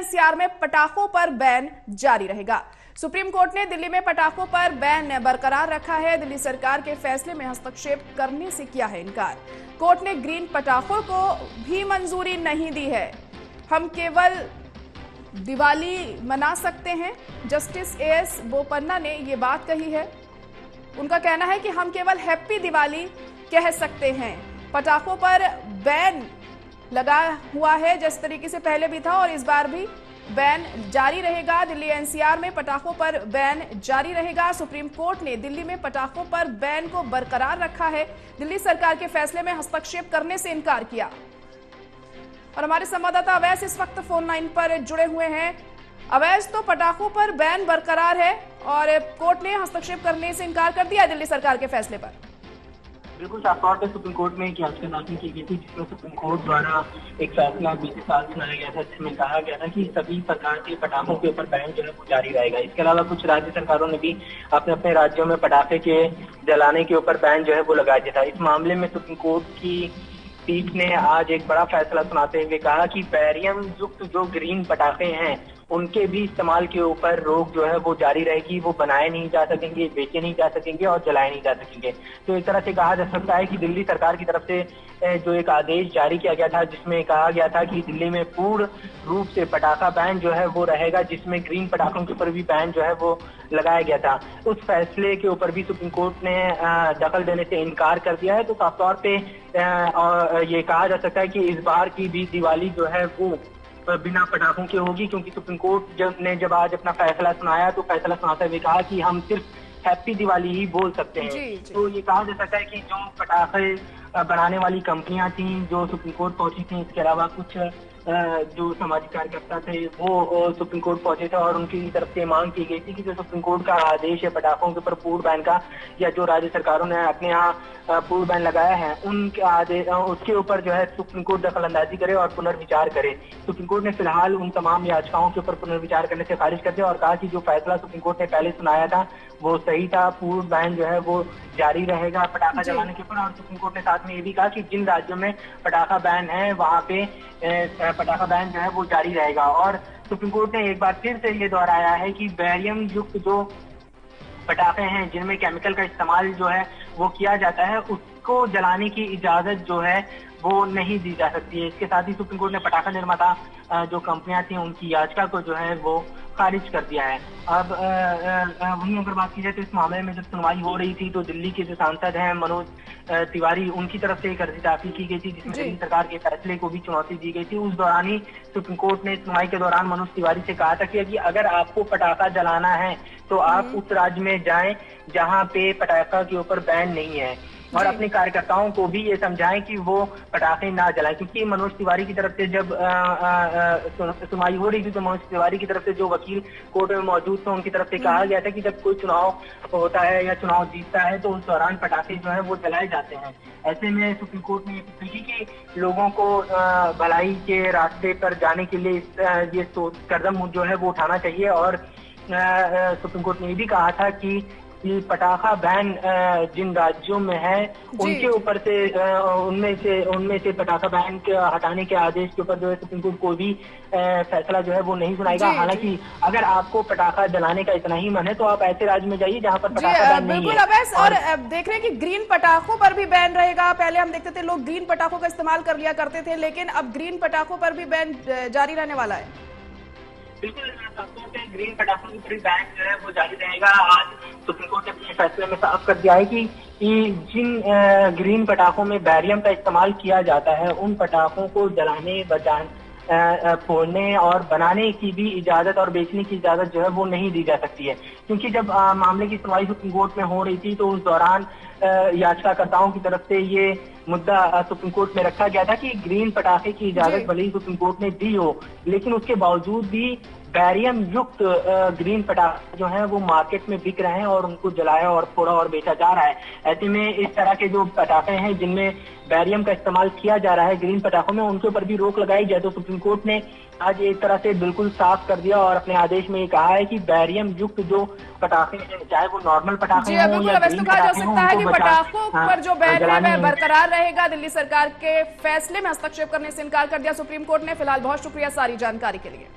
NCR में पटाखों पर बैन जारी रहेगा। सुप्रीम कोर्ट ने दिल्ली में पटाखों पर बैन बरकरार रखा है। दिल्ली सरकार के फैसले में हस्तक्षेप करने से किया है इनकार। कोर्ट ने ग्रीन पटाखों को भी मंजूरी नहीं दी है। हम केवल दिवाली मना सकते हैं। जस्टिस एएस बोपन्ना ने ये बात कही है। उनका कहना है कि हम केवल हैप्पी दिवाली कह सकते हैं। पटाखों पर बैन लगा हुआ है जिस तरीके से पहले भी था और इस बार भी बैन जारी रहेगा। दिल्ली एनसीआर में पटाखों पर बैन जारी रहेगा। सुप्रीम कोर्ट ने दिल्ली में पटाखों पर बैन को बरकरार रखा है। दिल्ली सरकार के फैसले में हस्तक्षेप करने से इनकार किया। और हमारे संवाददाता अवैस इस वक्त फोन लाइन पर जुड़े हुए हैं। अवैस, तो पटाखों पर बैन बरकरार है और कोर्ट ने हस्तक्षेप करने से इनकार कर दिया है दिल्ली सरकार के फैसले पर। बिल्कुल साफ तौर पर सुप्रीम कोर्ट में एक याचिका दाखिल की गई थी जिसमें सुप्रीम कोर्ट द्वारा एक फैसला बीते साल सुनाया गया था जिसमें कहा गया था कि सभी प्रकार के पटाखों के ऊपर बैन जो है वो जारी रहेगा। इसके अलावा कुछ राज्य सरकारों ने भी अपने अपने राज्यों में पटाखे के जलाने के ऊपर बैन जो है वो लगा दिया था। इस मामले में सुप्रीम कोर्ट की पीठ ने आज एक बड़ा फैसला सुनाते हुए कहा कि बैरियम युक्त जो ग्रीन पटाखे हैं उनके भी इस्तेमाल के ऊपर रोक जो है वो जारी रहेगी। वो बनाए नहीं जा सकेंगे, बेचे नहीं जा सकेंगे और जलाए नहीं जा सकेंगे। तो एक तरह से कहा जा सकता है कि दिल्ली सरकार की तरफ से जो एक आदेश जारी किया गया था जिसमें कहा गया था कि दिल्ली में पूर्ण रूप से पटाखा बैन जो है वो रहेगा, जिसमें ग्रीन पटाखों के ऊपर भी बैन जो है वो लगाया गया था। उस फैसले के ऊपर भी सुप्रीम कोर्ट ने दखल देने से इनकार कर दिया है। तो साफ तौर पे ये कहा जा सकता है कि इस बार की भी दिवाली जो है वो बिना पटाखों के होगी, क्योंकि सुप्रीम कोर्ट जब आज अपना फैसला सुनाया तो फैसला सुनाते हुए कहा कि हम सिर्फ हैप्पी दिवाली ही बोल सकते हैं। जी। तो ये कहा जा सकता है कि जो पटाखे बनाने वाली कंपनियां थी जो सुप्रीम कोर्ट पहुंची थी, इसके अलावा कुछ जो सामाजिक कार्यकर्ता थे वो सुप्रीम कोर्ट पहुंचे थे और उनकी तरफ से मांग की गई थी कि जो सुप्रीम कोर्ट का आदेश है पटाखों के ऊपर पूर्ण बैन का, या जो राज्य सरकारों ने अपने यहाँ पूर्ण बैन लगाया है उनके आदेश उसके ऊपर जो है सुप्रीम कोर्ट दखल अंदाजी करे और पुनर्विचार करे। सुप्रीम कोर्ट ने फिलहाल उन तमाम याचिकाओं के ऊपर पुनर्विचार करने से खारिज कर दिया और कहा कि जो फैसला सुप्रीम कोर्ट ने पहले सुनाया था वो सही था। पूर्ण बैन जो है वो जारी रहेगा पटाखा जलाने के ऊपर। और सुप्रीम कोर्ट ने साथ में ये भी कहा कि जिन राज्यों में पटाखा बैन है वहां पे पटाखा बैन जो है वो जारी रहेगा। और सुप्रीम कोर्ट ने एक बार फिर से ये दोहराया है कि बैरियम युक्त जो पटाखे हैं जिनमें केमिकल का इस्तेमाल जो है वो किया जाता है उसको जलाने की इजाजत जो है वो नहीं दी जा सकती है। इसके साथ ही सुप्रीम कोर्ट ने पटाखा निर्माता जो कंपनियां थी उनकी याचिका को जो है वो खारिज कर दिया है। अब वहीं अगर बात की जाए तो इस मामले में जब सुनवाई हो रही थी तो दिल्ली के जो सांसद हैं मनोज तिवारी, उनकी तरफ से एक अर्जी दाखिल की गई थी जिसमें दिल्ली सरकार के फैसले को भी चुनौती दी गई थी। उस दौरान ही सुप्रीम कोर्ट ने सुनवाई के दौरान मनोज तिवारी से कहा था कि अगर आपको पटाखा जलाना है तो आप उस राज्य में जाएं जहां पे पटाखा के ऊपर बैन नहीं है और अपने कार्यकर्ताओं को भी ये समझाएं कि वो पटाखे ना जलाएं। क्योंकि मनोज तिवारी की तरफ से जब सुनवाई हो रही थी तो मनोज तिवारी की तरफ से जो वकील कोर्ट में मौजूद थे उनकी तरफ से कहा गया था कि जब कोई चुनाव होता है या चुनाव जीतता है तो उस दौरान पटाखे जो है वो जलाए जाते हैं। ऐसे में सुप्रीम कोर्ट ने ये कि लोगों को भलाई के रास्ते पर जाने के लिए ये कदम जो है वो उठाना चाहिए। और सुप्रीम कोर्ट ने ये भी कहा था कि पटाखा बैन जिन राज्यों में है उनके ऊपर से उनमें से पटाखा बैन के हटाने के आदेश के ऊपर जो है सुप्रीम कोर्ट कोई भी फैसला जो है वो नहीं सुनाएगा। हालांकि अगर आपको पटाखा जलाने का इतना ही मन है तो आप ऐसे राज्य में जाइए जहां पर पटाखा बैन नहीं है। बिल्कुल अवैस, और देख रहे हैं कि ग्रीन पटाखों पर भी बैन रहेगा। पहले हम देखते थे लोग ग्रीन पटाखों का इस्तेमाल कर लिया करते थे, लेकिन अब ग्रीन पटाखों पर भी बैन जारी रहने वाला है। बिल्कुल ग्रीन पटाखों की पूरी बैन जो है वो जारी रहेगा। आज सुप्रीम कोर्ट ने अपने फैसले में साफ कर दिया है कि जिन ग्रीन पटाखों में बैरियम का इस्तेमाल किया जाता है उन पटाखों को जलाने, फोड़ने और बनाने की भी इजाजत और बेचने की इजाजत जो है वो नहीं दी जा सकती है। क्योंकि जब मामले की सुनवाई सुप्रीम कोर्ट में हो रही थी तो उस दौरान याचिकाकर्ताओं की तरफ से ये मुद्दा सुप्रीम कोर्ट में रखा गया था कि ग्रीन पटाखे की इजाजत भले ही सुप्रीम कोर्ट ने दी हो लेकिन उसके बावजूद भी बैरियम युक्त ग्रीन पटाखे जो हैं वो मार्केट में बिक रहे हैं और उनको जलाया और फोड़ा और बेचा जा रहा है। ऐसे में इस तरह के जो पटाखे हैं जिनमें बैरियम का इस्तेमाल किया जा रहा है ग्रीन पटाखों में, उनके ऊपर भी रोक लगाई जाए। तो सुप्रीम कोर्ट ने आज एक तरह से बिल्कुल साफ कर दिया और अपने आदेश में ये कहा है कि बैरियम युक्त जो पटाखे हैं, चाहे वो नॉर्मल पटाखे हों या ग्रीन पटाखे हों, है कि पटाखों पर जो बैन है वह बरकरार रहेगा। दिल्ली सरकार के फैसले में हस्तक्षेप करने से इनकार कर दिया सुप्रीम कोर्ट ने। फिलहाल बहुत शुक्रिया सारी जानकारी के लिए।